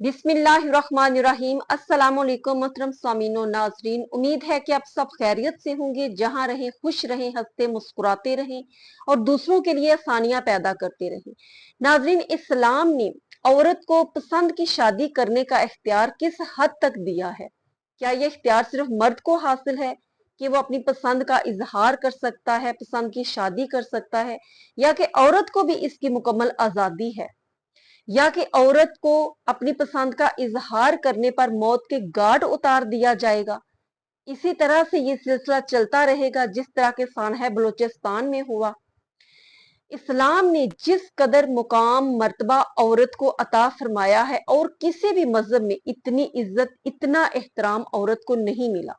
बिस्मिल्लाहिर्रहमानिर्रहीम। अस्सलामुअलैकुम मोहतरम स्वामीन और नाजरीन, उम्मीद है कि आप सब खैरियत से होंगे। जहां रहें खुश रहें, हंसते मुस्कुराते रहें और दूसरों के लिए आसानियां पैदा करते रहें। नाजरीन, इस्लाम ने औरत को पसंद की शादी करने का इख्तियार किस हद तक दिया है? क्या यह इख्तियार सिर्फ मर्द को हासिल है कि वो अपनी पसंद का इजहार कर सकता है, पसंद की शादी कर सकता है, या कि औरत को भी इसकी मुकम्मल आजादी है, या कि औरत को अपनी पसंद का इजहार करने पर मौत के घाट उतार दिया जाएगा? इसी तरह से ये सिलसिला चलता रहेगा जिस तरह के सानहा बलूचिस्तान में हुआ। इस्लाम ने जिस कदर मुकाम मर्तबा औरत को अता फरमाया है, और किसी भी मजहब में इतनी इज्जत, इतना एहतराम औरत को नहीं मिला।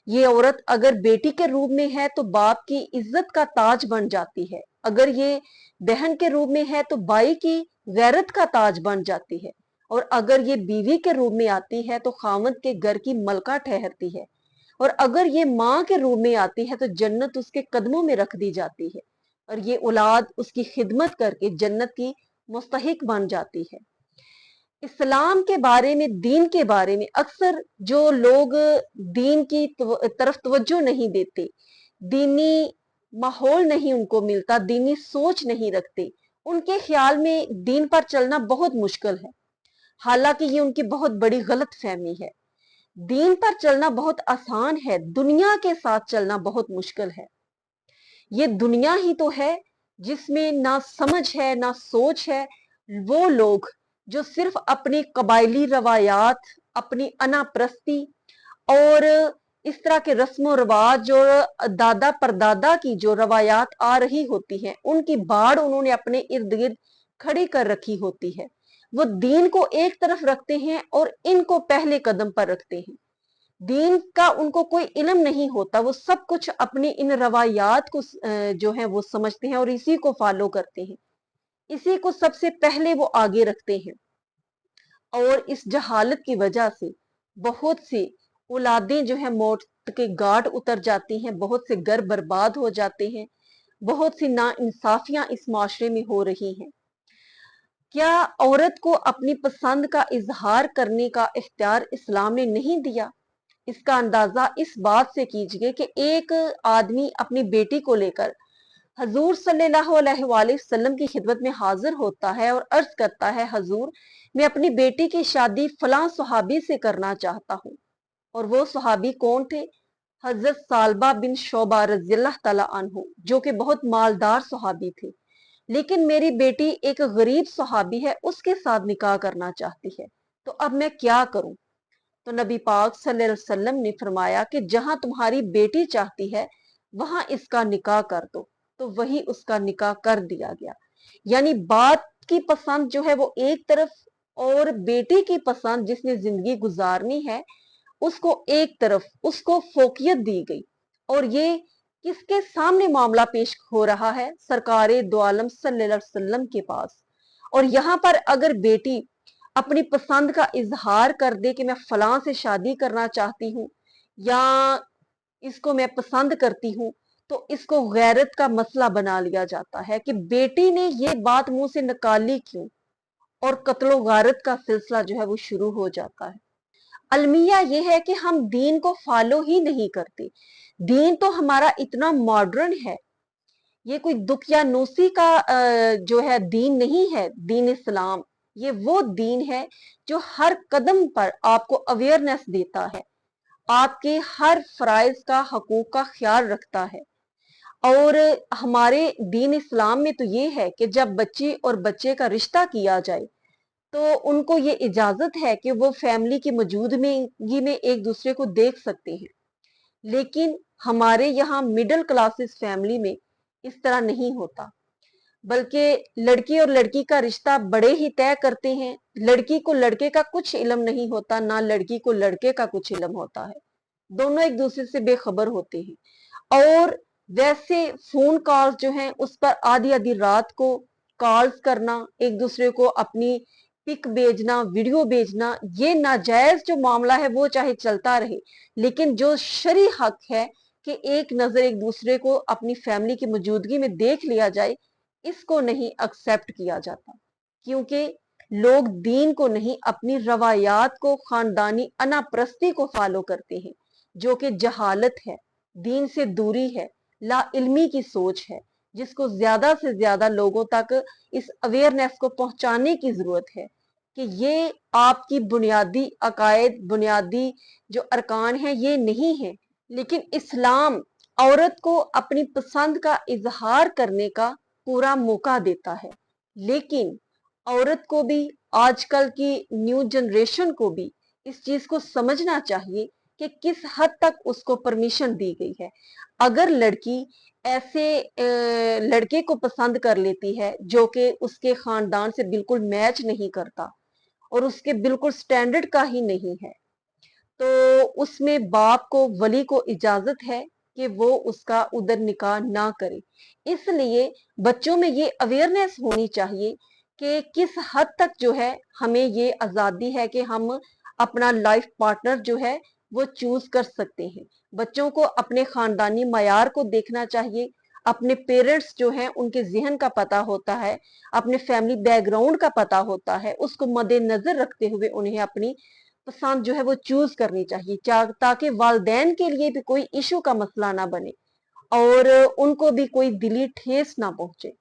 ये औरत अगर बेटी के रूप में है तो बाप की इज्जत का ताज बन जाती है, अगर ये बहन के रूप में है तो भाई की गैरत का ताज बन जाती है, और अगर ये बीवी के रूप में आती है तो खामद के घर की मलका ठहरती है, और अगर ये माँ के रूप में आती है तो जन्नत उसके कदमों में रख दी जाती है, और ये औलाद उसकी खिदमत करके जन्नत की मुस्तहिक बन जाती है। इस्लाम के बारे में, दीन के बारे में अक्सर जो लोग दीन की तरफ तवज्जो नहीं देते, दीनी माहौल नहीं उनको मिलता, दीनी सोच नहीं रखते, उनके ख्याल में दीन पर चलना बहुत मुश्किल है। हालांकि ये उनकी बहुत बड़ी गलत फहमी है। दीन पर चलना बहुत आसान है, दुनिया के साथ चलना बहुत मुश्किल है। ये दुनिया ही तो है जिसमें ना समझ है ना सोच है। वो लोग जो सिर्फ अपनी कबायली रवायात, अपनी अनाप्रस्ती और इस तरह के रस्म रिवाज और दादा परदादा की जो रवायात आ रही होती हैं, उनकी बाढ़ उन्होंने अपने इर्द गिर्द खड़ी कर रखी होती है। वो दीन को एक तरफ रखते हैं और इनको पहले कदम पर रखते हैं। दीन का उनको कोई इल्म नहीं होता, वो सब कुछ अपनी इन रवायात को जो है वो समझते हैं और इसी को फॉलो करते हैं, इसी को सबसे पहले वो आगे रखते हैं। और इस जहालत की वजह से बहुत सी औलादें जो है मौत के घाट उतर जाती हैं, बहुत से घर बर्बाद हो जाते हैं, बहुत सी नाइंसाफियां इस माशरे में हो रही हैं। क्या औरत को अपनी पसंद का इजहार करने का इख्तियार इस्लाम ने नहीं दिया? इसका अंदाजा इस बात से कीजिए कि एक आदमी अपनी बेटी को लेकर हजूर सल्लल्लाहु अलैहि वसल्लम की खिदमत में हाजिर होता है और अर्ज करता है, हजूर, मैं अपनी बेटी की शादी फलां सुहाबी से करना चाहता हूँ। और वो सुहाबी कौन थे? हजरत सालबा बिन शोबा रज़ियल्लाहु तआला अन्हु, जो कि बहुत मालदार सुहाबी थे। लेकिन मेरी बेटी एक गरीब सुहाबी है, उसके साथ निकाह करना चाहती है, तो अब मैं क्या करूं? तो नबी पाक सल्लल्लाहु अलैहि वसल्लम ने फरमाया कि जहां तुम्हारी बेटी चाहती है वहां इसका निकाह कर दो। तो वही उसका निकाह कर दिया गया। यानी बात की पसंद जो है वो एक तरफ, और बेटी की पसंद जिसने जिंदगी गुजारनी है उसको एक तरफ, उसको फोकियत दी गई। और ये किसके सामने मामला पेश हो रहा है? सरकारे दो आलम सल्लल्लाहु अलैहि वसल्लम के पास। और यहाँ पर अगर बेटी अपनी पसंद का इजहार कर दे कि मैं फलां से शादी करना चाहती हूँ, या इसको मैं पसंद करती हूँ, तो इसको गैरत का मसला बना लिया जाता है कि बेटी ने ये बात मुंह से निकाली क्यों, और कत्लो गारत का सिलसिला जो है वो शुरू हो जाता है। अलमिया ये है कि हम दीन को फॉलो ही नहीं करते। दीन तो हमारा इतना मॉडर्न है, ये कोई दुखियानूसी का जो है दीन नहीं है। दीन इस्लाम ये वो दीन है जो हर कदम पर आपको अवेयरनेस देता है, आपके हर फराइज का, हकूक का ख्याल रखता है। और हमारे दीन इस्लाम में तो ये है कि जब बच्ची और बच्चे का रिश्ता किया जाए तो उनको ये इजाजत है कि वो फैमिली की मौजूदगी में एक दूसरे को देख सकते हैं। लेकिन हमारे यहाँ मिडिल क्लासेस फैमिली में इस तरह नहीं होता, बल्कि लड़की और लड़की का रिश्ता बड़े ही तय करते हैं। लड़की को लड़के का कुछ इल्म नहीं होता, ना लड़की को लड़के का कुछ इल्म होता है, दोनों एक दूसरे से बेखबर होते हैं। और वैसे फोन कॉल्स जो हैं उस पर आधी आधी रात को कॉल्स करना, एक दूसरे को अपनी पिक भेजना, वीडियो भेजना, ये नाजायज जो मामला है वो चाहे चलता रहे, लेकिन जो शरी हक है कि एक नजर एक दूसरे को अपनी फैमिली की मौजूदगी में देख लिया जाए, इसको नहीं एक्सेप्ट किया जाता। क्योंकि लोग दीन को नहीं, अपनी रवायात को, खानदानी अनापरस्ती को फॉलो करते हैं, जो कि जहालत है, दीन से दूरी है, ला इल्मी की सोच है, जिसको ज्यादा से ज्यादा लोगों तक इस अवेयरनेस को पहुंचाने की जरूरत है कि ये आपकी बुनियादी अकायद, बुनियादी जो अरकान हैं ये नहीं है। लेकिन इस्लाम औरत को अपनी पसंद का इजहार करने का पूरा मौका देता है, लेकिन औरत को भी, आजकल की न्यू जनरेशन को भी इस चीज को समझना चाहिए कि किस हद तक उसको परमिशन दी गई है। अगर लड़की ऐसे लड़के को पसंद कर लेती है जो कि उसके खानदान से बिल्कुल मैच नहीं करता और उसके बिल्कुल स्टैंडर्ड का ही नहीं है, तो उसमें बाप को, वली को इजाजत है कि वो उसका उधर निकाह ना करे। इसलिए बच्चों में ये अवेयरनेस होनी चाहिए कि किस हद तक जो है हमें ये आजादी है कि हम अपना लाइफ पार्टनर जो है वो चूज कर सकते हैं। बच्चों को अपने खानदानी मयार को देखना चाहिए, अपने पेरेंट्स जो हैं उनके जहन का पता होता है, अपने फैमिली बैकग्राउंड का पता होता है, उसको मद्देनजर रखते हुए उन्हें अपनी पसंद जो है वो चूज करनी चाहिए, ताकि वालदैन के लिए भी कोई इशू का मसला ना बने और उनको भी कोई दिली ठेस ना पहुंचे।